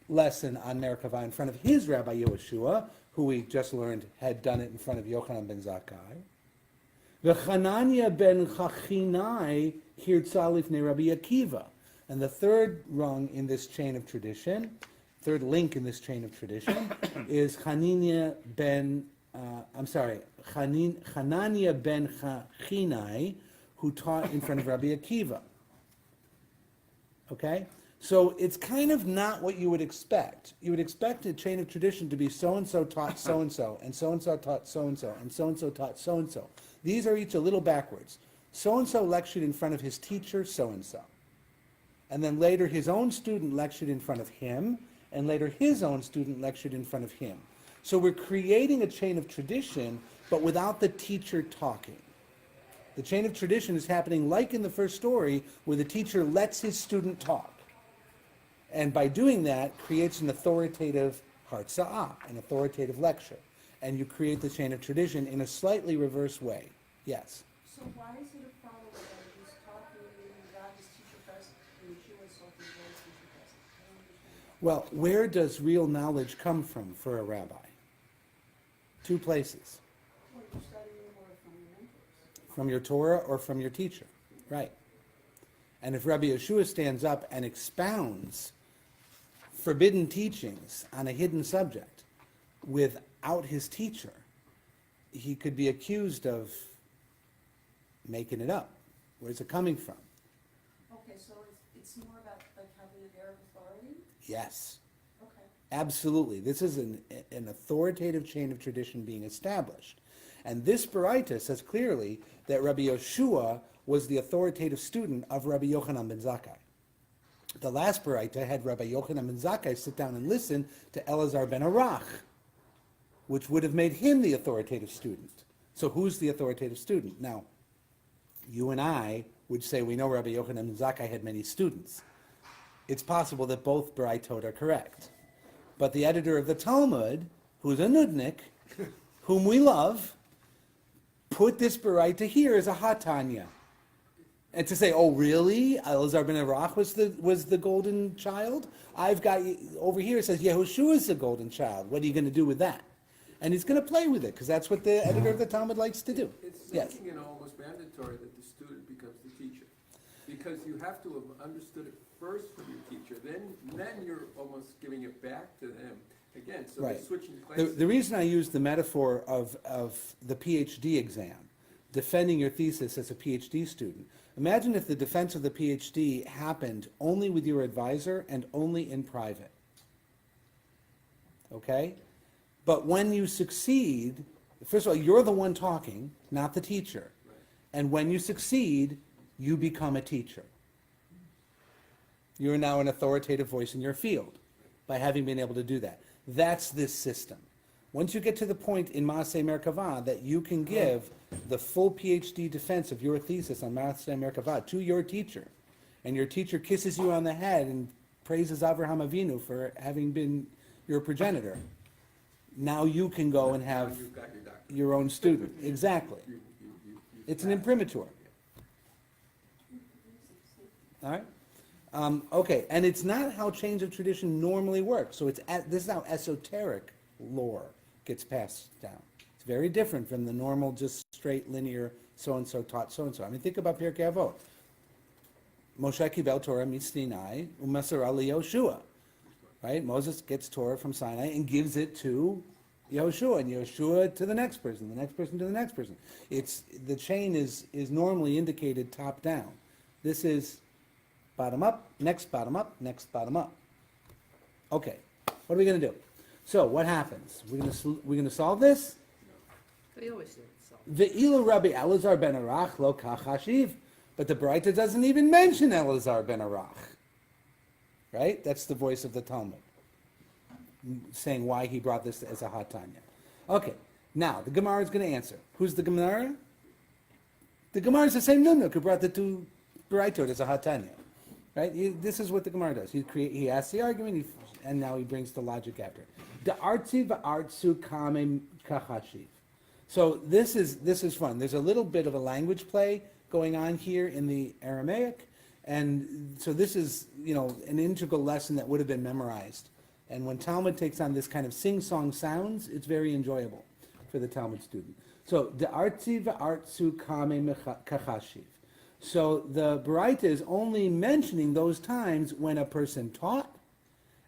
lesson on Merkavah in front of his Rabbi Yoshua, who we just learned had done it in front of Yochanan ben Zakkai. V'Chananya ben Chachinai Hirtzah Lifnei Rabbi Akiva. And the third rung in this chain of tradition, third link in this chain of tradition, is Hanania ben Chachinai, who taught in front of Rabbi Akiva. Okay? So it's kind of not what you would expect. You would expect a chain of tradition to be so-and-so taught so-and-so, and so-and-so taught so-and-so, and so-and-so taught so-and-so. These are each a little backwards. So-and-so lectured in front of his teacher, so-and-so. And then later his own student lectured in front of him, and later his own student lectured in front of him. So we're creating a chain of tradition, but without the teacher talking. The chain of tradition is happening like in the first story, where the teacher lets his student talk. And by doing that, creates an authoritative hartza'ah, an authoritative lecture. And you create the chain of tradition in a slightly reverse way. Yes? So why is it a problem that he's talking without his teacher present, and Yeshua is talking without his teacher present? I don't understand. Well, where does real knowledge come from for a rabbi? 2 places. Well, you're studying more from your mentors. From your Torah or from your teacher. Right. And if Rabbi Yeshua stands up and expounds forbidden teachings on a hidden subject without his teacher, he could be accused of making it up. Where's it coming from? Okay, so it's more about like having an air of authority? Yes, Okay. absolutely. This is an authoritative chain of tradition being established. And this Baraita says clearly that Rabbi Yoshua was the authoritative student of Rabbi Yochanan ben Zakkai. The last Baraita had Rabbi Yochanan ben Zakkai sit down and listen to Elazar ben Arach, which would have made him the authoritative student. So who's the authoritative student? Now, you and I would say we know Rabbi Yochanan ben Zakkai had many students. It's possible that both Baraitot are correct. But the editor of the Talmud, who's a nudnik, whom we love, put this Baraita here as a Hatanya. And to say, oh really? Elazar ben Arach was the golden child? I've got, over here it says Yehoshua is the golden child. What are you going to do with that? And he's going to play with it, because that's what the editor of the Talmud likes to do. It's Yes. making it almost mandatory that the student becomes the teacher. Because you have to have understood it first from your teacher, then you're almost giving it back to them again. So they're Right. switching The places. reason I use the metaphor of the PhD exam, defending your thesis as a PhD student, imagine if the defense of the PhD happened only with your advisor and only in private. Okay? But when you succeed, first of all, you're the one talking, not the teacher. Right. And when you succeed, you become a teacher. You're now an authoritative voice in your field by having been able to do that. That's this system. Once you get to the point in Maaseh Merkavah that you can give the full PhD defense of your thesis on Maaseh Merkavah to your teacher, and your teacher kisses you on the head and praises Avraham Avinu for having been your progenitor. Now you can go and have Now you've got your doctor. your own student. Exactly. You It's an imprimatur. All right? Okay, and it's not how change of tradition normally works. So this is how esoteric lore gets passed down. It's very different from the normal, just straight, linear, so-and-so taught so-and-so. I mean, think about Pirkei Avot. Moshe kibel Torah miSinai u'masara liYoshua. Right? Moses gets Torah from Sinai and gives it to Yehoshua, and Yehoshua to the next person, the next person to the next person. The chain is normally indicated top down. This is bottom up, next bottom up, next bottom up. Okay, what are we going to do? So what happens? We're going to solve this. We always do it, so. Ve'ilu Rabbi Elazar ben Arach lo kach hashiv. But the Baraita doesn't even mention Elazar ben Arach. Right? That's the voice of the Talmud, saying why he brought this as a Hatanya. Okay, now the Gemara is going to answer. Who's the Gemara? The Gemara is the same Nunuk who brought the two Baraitot as a Hatanya. Right? This is what the Gemara does. He asks the argument, and now he brings the logic after. The artzi v'artzu kame kachashiv. So this is fun. There's a little bit of a language play going on here in the Aramaic, and so this is an integral lesson that would have been memorized. And when Talmud takes on this kind of sing-song sounds, it's very enjoyable for the Talmud student. So the artzi v'artzu kame kachashiv. So the Baraita is only mentioning those times when a person taught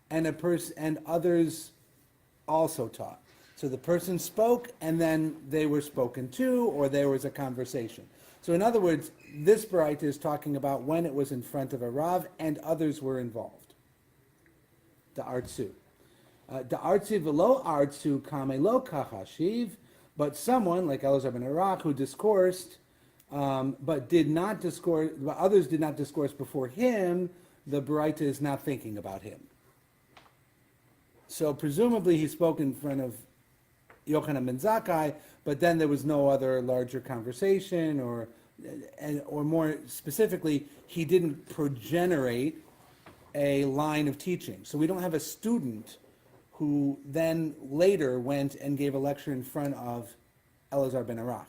and others also taught. So the person spoke and then they were spoken to, or there was a conversation. So in other words, this Baraita is talking about when it was in front of a Rav and others were involved. The artzu. The artzu v'lo artzu kame lo kachashiv, but someone like Elazar ben Arach who discoursed, but others did not discourse before him, the Baraita is not thinking about him. So presumably he spoke in front of Yochanan ben Zakkai, but then there was no other larger conversation, or more specifically, he didn't progenerate a line of teaching. So we don't have a student who then later went and gave a lecture in front of Elazar ben Arach.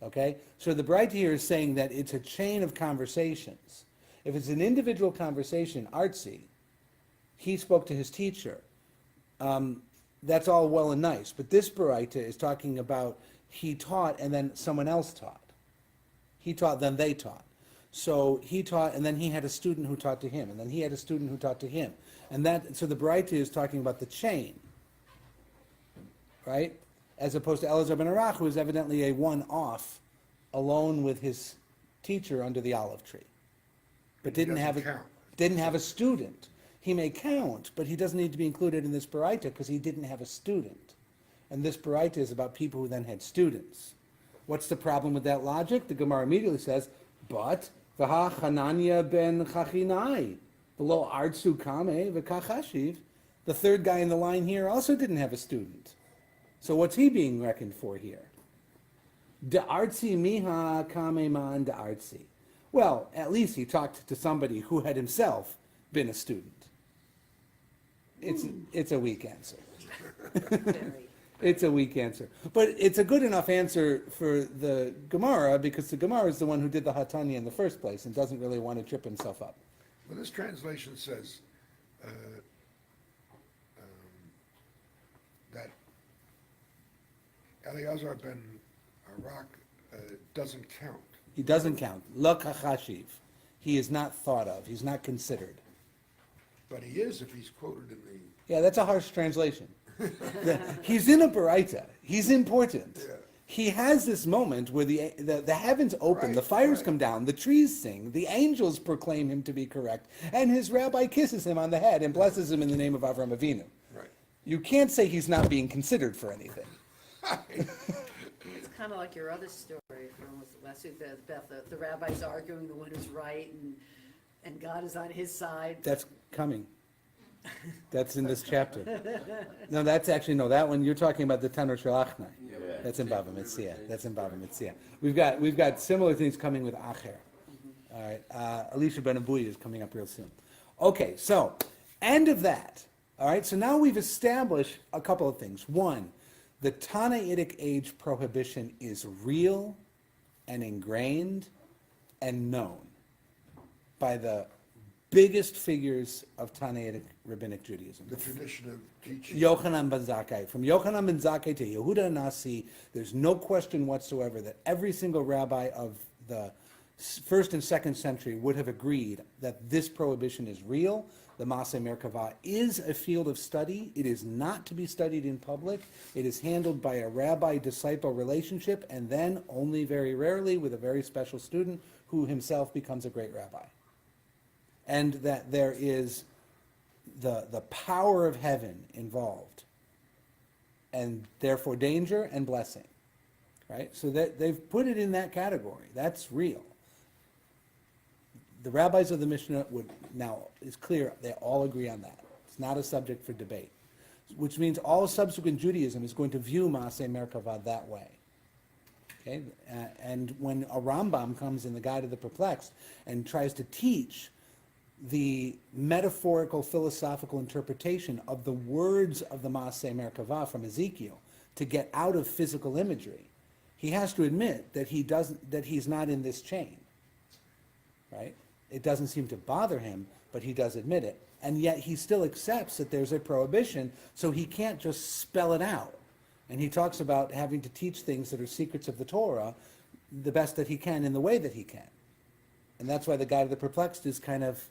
Okay? So the Baraita here is saying that it's a chain of conversations. If it's an individual conversation, artsy, he spoke to his teacher. That's all well and nice. But this Baraita is talking about he taught and then someone else taught. He taught, then they taught. So he taught, and then he had a student who taught to him, and then he had a student who taught to him. So the Baraita is talking about the chain, right? As opposed to Elazar ben Arach, who is evidently a one-off, alone with his teacher under the olive tree. But He didn't have a student. He may count, but he doesn't need to be included in this Baraita because he didn't have a student. And this Baraita is about people who then had students. What's the problem with that logic? The Gemara immediately says, but v'ha Hanania ben Chachinai, below Artsu Kame v'kachashiv, the third guy in the line here also didn't have a student. So what's he being reckoned for here? Da'artsi miha kame man da'artsi. Well, at least he talked to somebody who had himself been a student. It's a weak answer. Very. It's a weak answer. But it's a good enough answer for the Gemara because the Gemara is the one who did the Hatanya in the first place and doesn't really want to trip himself up. Well, this translation says that Eleazar ben Arach doesn't count. He doesn't count. Lo kachashiv. He is not thought of. He's not considered. But he is if he's quoted in the... Yeah, that's a harsh translation. He's in a Baraita. He's important. Yeah. He has this moment where the heavens open, the Right, fires right. come down, the trees sing, the angels proclaim him to be correct, and his rabbi kisses him on the head and blesses him in the name of Avraham Avinu. Right. You can't say he's not being considered for anything. It's kind of like your other story from last week, about the rabbis arguing the one who's right, and God is on his side. That's coming. That's in this chapter. No, that one, you're talking about the Tanur Shalachnai. That's in Bava Metzia. We've got similar things coming with Acher. All right, Elisha Ben Abuya is coming up real soon. Okay, so, end of that. All right, so now we've established a couple of things. One, the Tannaitic age prohibition is real and ingrained and known by the biggest figures of Tannaitic rabbinic Judaism. The tradition of teaching. Yochanan ben Zakkai. From Yochanan ben Zakkai to Yehuda Nasi, there's no question whatsoever that every single rabbi of the first and second century would have agreed that this prohibition is real. The Maaseh Merkavah is a field of study. It is not to be studied in public. It is handled by a rabbi-disciple relationship, and then only very rarely with a very special student who himself becomes a great rabbi. And that there is the power of heaven involved, and therefore danger and blessing, right? So that they've put it in that category. That's real. The rabbis of the Mishnah would, now, it's clear, they all agree on that. It's not a subject for debate, which means all subsequent Judaism is going to view Maaseh Merkavah that way. Okay? And when a Rambam comes in the Guide of the Perplexed and tries to teach the metaphorical philosophical interpretation of the words of the Maaseh Merkavah from Ezekiel to get out of physical imagery, he has to admit that he's not in this chain, right? It doesn't seem to bother him, but he does admit it. And yet he still accepts that there's a prohibition, so he can't just spell it out. And he talks about having to teach things that are secrets of the Torah the best that he can in the way that he can. And that's why the Guide of the Perplexed is kind of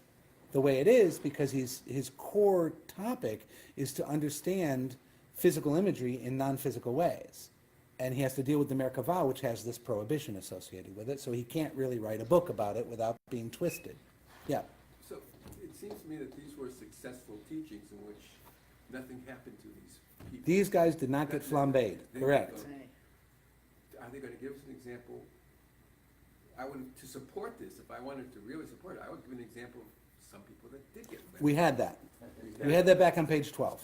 the way it is, because his core topic is to understand physical imagery in non-physical ways. And he has to deal with the Merkavah, which has this prohibition associated with it, so he can't really write a book about it without being twisted. Yeah. So it seems to me that these were successful teachings in which nothing happened to these people. These guys did not get flambéed, correct. Are they gonna give us an example? To support this, if I wanted to really support it, I would give an example of some people that did get flambéed. We had that. We had that back on page 12.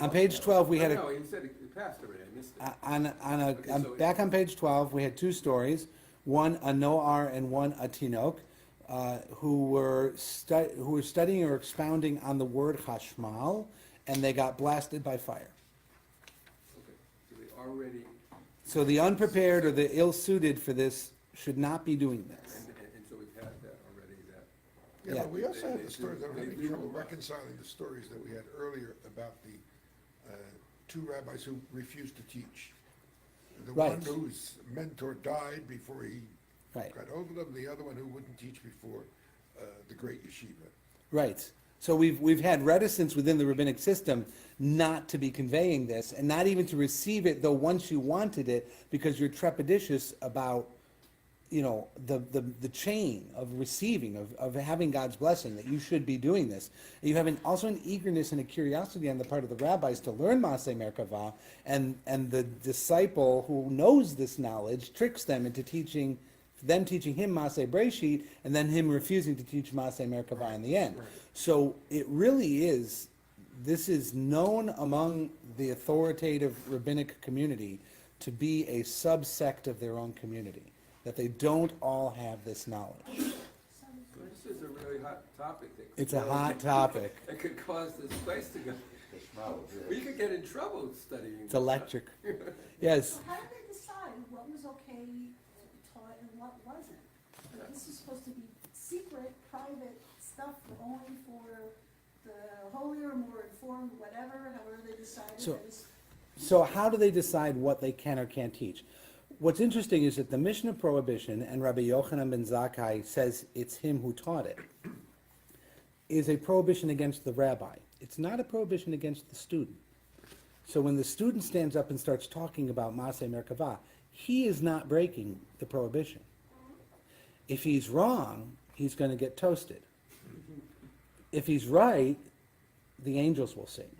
On page 12, we had No, you said it passed already, I missed it. back on page 12, we had two stories, one a Noar and one a Tinok, who were studying or expounding on the word Hashmal, and they got blasted by fire. Okay, so they already, So the unprepared or the ill-suited for this should not be doing this. and so we've had that already, that. Yeah, Yeah. but we also had the stories, I'm They having do trouble a lot. reconciling the stories that we had earlier about the two rabbis who refused to teach. The one Right. whose mentor died before he Right. got over them, the other one who wouldn't teach before the great yeshiva. Right. So we've had reticence within the rabbinic system not to be conveying this, and not even to receive it, though once you wanted it, because you're trepidatious about, the chain of receiving, of having God's blessing, that you should be doing this. And you have also an eagerness and a curiosity on the part of the rabbis to learn Maaseh Merkavah, and the disciple who knows this knowledge tricks them into teaching him Maaseh Breshit, and then him refusing to teach Maaseh Merkavah in the end. So it really is, this is known among the authoritative rabbinic community to be a subsect of their own community, that they don't all have this knowledge. This is a really hot topic that could It's a really- hot topic. That could cause this place to go. We could get in trouble studying. It's electric. Yes. So how did they decide what was okay taught and what wasn't? Like, this is supposed to be secret, private stuff only for the holier, more informed, whatever, however they decided. So- that is- So how do they decide what they can or can't teach? What's interesting is that the Mishnah prohibition, and Rabbi Yochanan ben Zakkai says it's him who taught it, is a prohibition against the rabbi. It's not a prohibition against the student. So when the student stands up and starts talking about Maaseh Merkavah, he is not breaking the prohibition. If he's wrong, he's going to get toasted. If he's right, the angels will sing.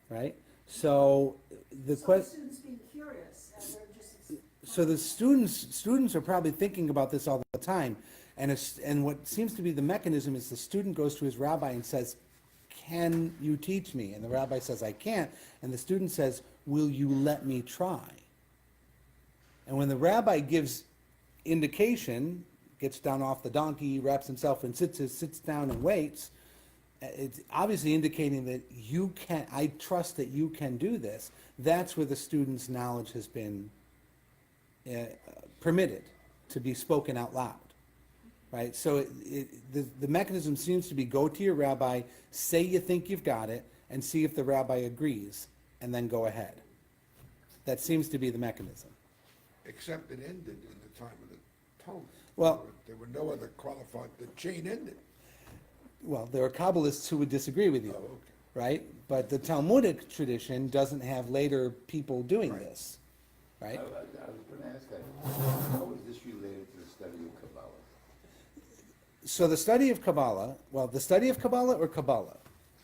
Right? So the So the question. students being curious, and they're just. So the students are probably thinking about this all the time, and what seems to be the mechanism is the student goes to his rabbi and says, "Can you teach me?" And the rabbi says, "I can't." And the student says, "Will you let me try?" And when the rabbi gives indication gets down off the donkey, wraps himself and sits down and waits, it's obviously indicating that you can, I trust that you can do this. That's where the student's knowledge has been permitted to be spoken out loud, right? So the mechanism seems to be go to your rabbi, say you think you've got it, and see if the rabbi agrees, and then go ahead. That seems to be the mechanism. Except it ended in the time of the Talmud. Well- There were no other qualified, the chain ended. Well, there are Kabbalists who would disagree with you, Oh, okay. right? But the Talmudic tradition doesn't have later people doing Right. this, I right? was gonna ask that, how is this related to the study of Kabbalah? So the study of Kabbalah, well, the study of Kabbalah or Kabbalah?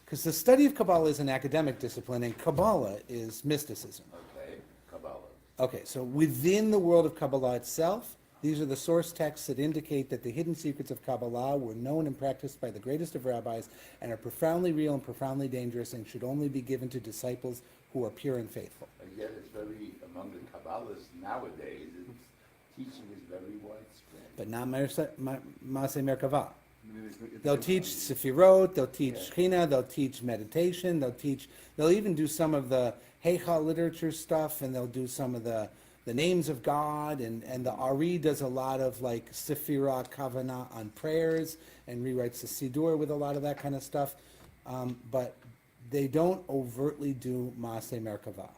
Because the study of Kabbalah is an academic discipline and Kabbalah is mysticism. Okay, Kabbalah. Okay, so within the world of Kabbalah itself, these are the source texts that indicate that the hidden secrets of Kabbalah were known and practiced by the greatest of rabbis and are profoundly real and profoundly dangerous and should only be given to disciples who are pure and faithful. And yet it's very, among the Kabbalists nowadays, its teaching is very widespread. But not Maaseh Merkavah. They'll teach Sefirot, they'll teach Shechina, they'll teach meditation, they'll even do some of the Heichal literature stuff, and they'll do some of the names of God, and the Ari does a lot of like Sefirah Kavanah on prayers, and rewrites the Siddur with a lot of that kind of stuff. But they don't overtly do Maaseh Merkavah.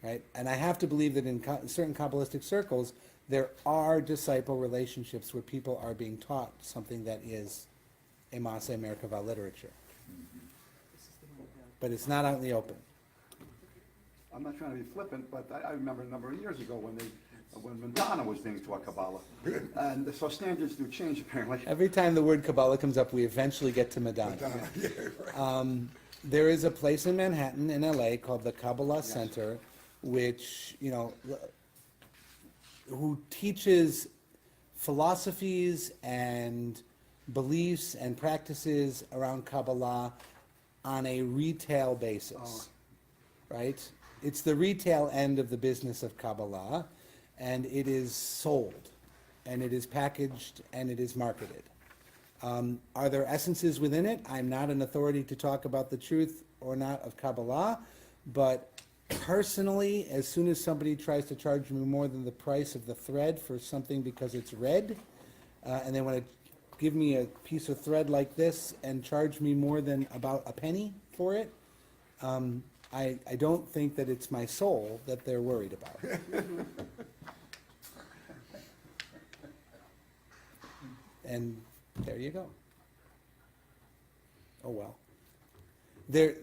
Right? And I have to believe that in certain Kabbalistic circles, there are disciple relationships where people are being taught something that is a Maaseh Merkavah literature. But it's not out in the open. I'm not trying to be flippant, but I remember a number of years ago when Madonna was being taught Kabbalah. And so standards do change apparently. Every time the word Kabbalah comes up, we eventually get to Madonna. Yeah, right. There is a place in Manhattan, in LA, called the Kabbalah Center, which, who teaches philosophies and beliefs and practices around Kabbalah on a retail basis, right? It's the retail end of the business of Kabbalah, and it is sold, and it is packaged, and it is marketed. Are there essences within it? I'm not an authority to talk about the truth or not of Kabbalah, but personally, as soon as somebody tries to charge me more than the price of the thread for something because it's red, and they want to give me a piece of thread like this and charge me more than about a penny for it, I don't think that it's my soul that they're worried about. And there you go. Oh, well. The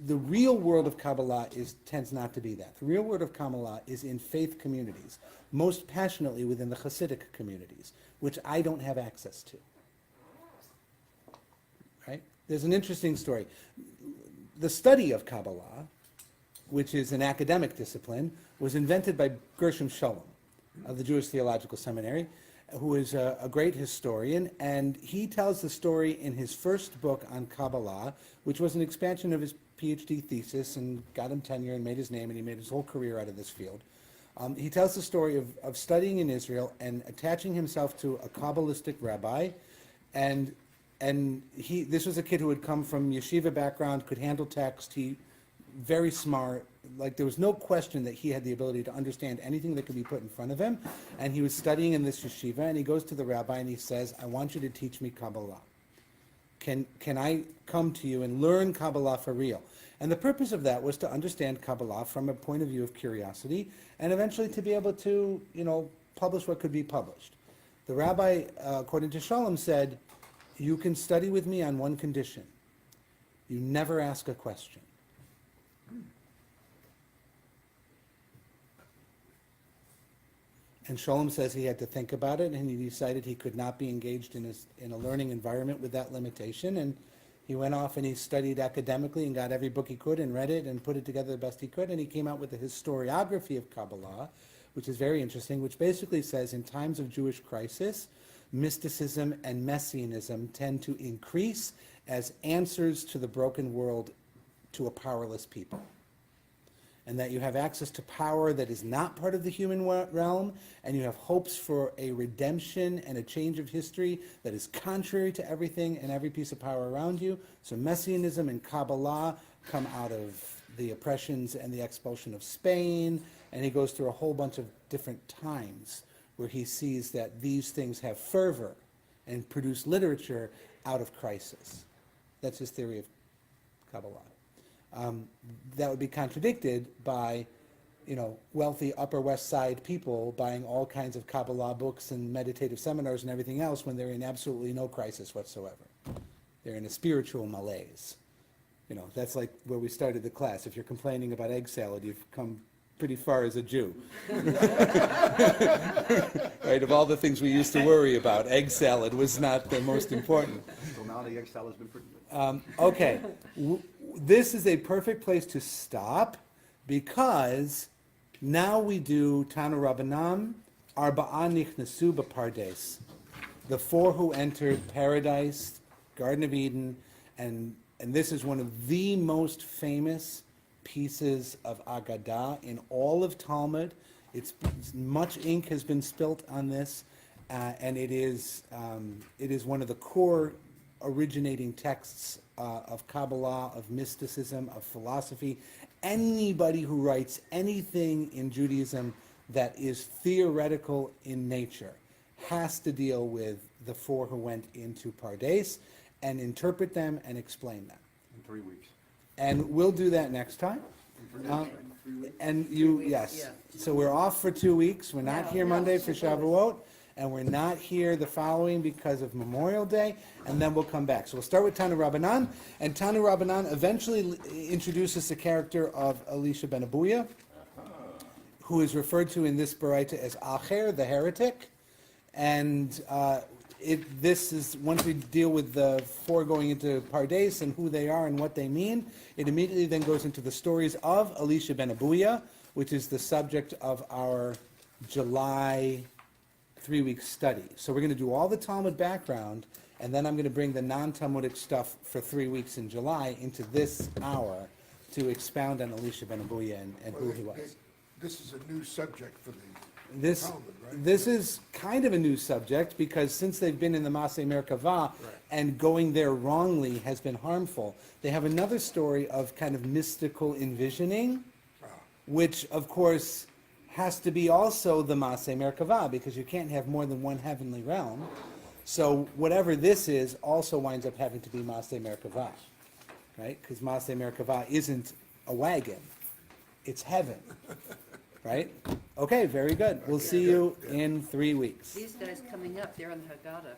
real world of Kabbalah tends not to be that. The real world of Kabbalah is in faith communities, most passionately within the Hasidic communities, which I don't have access to. Right? There's an interesting story. The study of Kabbalah, which is an academic discipline, was invented by Gershom Shalom of the Jewish Theological Seminary, who is a great historian, and he tells the story in his first book on Kabbalah, which was an expansion of his PhD thesis and got him tenure and made his name, and he made his whole career out of this field. He tells the story of studying in Israel and attaching himself to a Kabbalistic rabbi, and this was a kid who had come from yeshiva background, could handle text, very smart, like there was no question that he had the ability to understand anything that could be put in front of him, and he was studying in this yeshiva, and he goes to the rabbi and he says, I want you to teach me Kabbalah. Can I come to you and learn Kabbalah for real? And the purpose of that was to understand Kabbalah from a point of view of curiosity, and eventually to be able to, publish what could be published. The rabbi, according to Shalom, said, you can study with me on one condition. You never ask a question. And Shalom says he had to think about it, and he decided he could not be engaged in a learning environment with that limitation, and he went off and he studied academically and got every book he could and read it and put it together the best he could, and he came out with a historiography of Kabbalah, which is very interesting, which basically says in times of Jewish crisis, mysticism and messianism tend to increase as answers to the broken world to a powerless people. and that you have access to power that is not part of the human realm, and you have hopes for a redemption and a change of history that is contrary to everything and every piece of power around you. So Messianism and Kabbalah come out of the oppressions and the expulsion of Spain, and he goes through a whole bunch of different times where he sees that these things have fervor and produce literature out of crisis. That's his theory of Kabbalah. That would be contradicted by, wealthy Upper West Side people buying all kinds of Kabbalah books and meditative seminars and everything else when they're in absolutely no crisis whatsoever. They're in a spiritual malaise. That's like where we started the class. If you're complaining about egg salad, you've come pretty far as a Jew. Right, of all the things we used to worry about, egg salad was not the most important. So now the egg salad's been pretty good. Okay, this is a perfect place to stop because now we do Tanu Rabbanan, Arba'a Nichnasu B'Pardes, the four who entered paradise, Garden of Eden, and this is one of the most famous pieces of Agadah in all of Talmud. Much ink has been spilt on this, and it is one of the core originating texts of Kabbalah, of mysticism, of philosophy. Anybody who writes anything in Judaism that is theoretical in nature has to deal with the four who went into Pardes and interpret them and explain them. In 3 weeks. And we'll do that next time. And you, yes. So we're off for 2 weeks. We're not here Monday for Shavuot, and we're not here the following because of Memorial Day, and then we'll come back. So we'll start with Tanu Rabbanan, and Tanu Rabbanan eventually introduces the character of Elisha ben Abuya, who is referred to in this Baraita as Acher, the heretic, and this is, once we deal with the four going into Pardes and who they are and what they mean, it immediately then goes into the stories of Elisha ben Abuya, which is the subject of our July 3-week study. So we're going to do all the Talmud background, and then I'm going to bring the non-Talmudic stuff for 3 weeks in July into this hour to expound on Elisha ben Abuya and who he was. This is a new subject for the This, Talmud, right? this is kind of a new subject because since they've been in the Masei Merkavah and going there wrongly has been harmful, they have another story of kind of mystical envisioning, which of course has to be also the Masei Merkavah because you can't have more than one heavenly realm. So whatever this is also winds up having to be Masei Merkavah, right? Because Masei Merkavah isn't a wagon, it's heaven. Right? Okay, very good. We'll see you in 3 weeks. These guys coming up, they're on the Haggadah.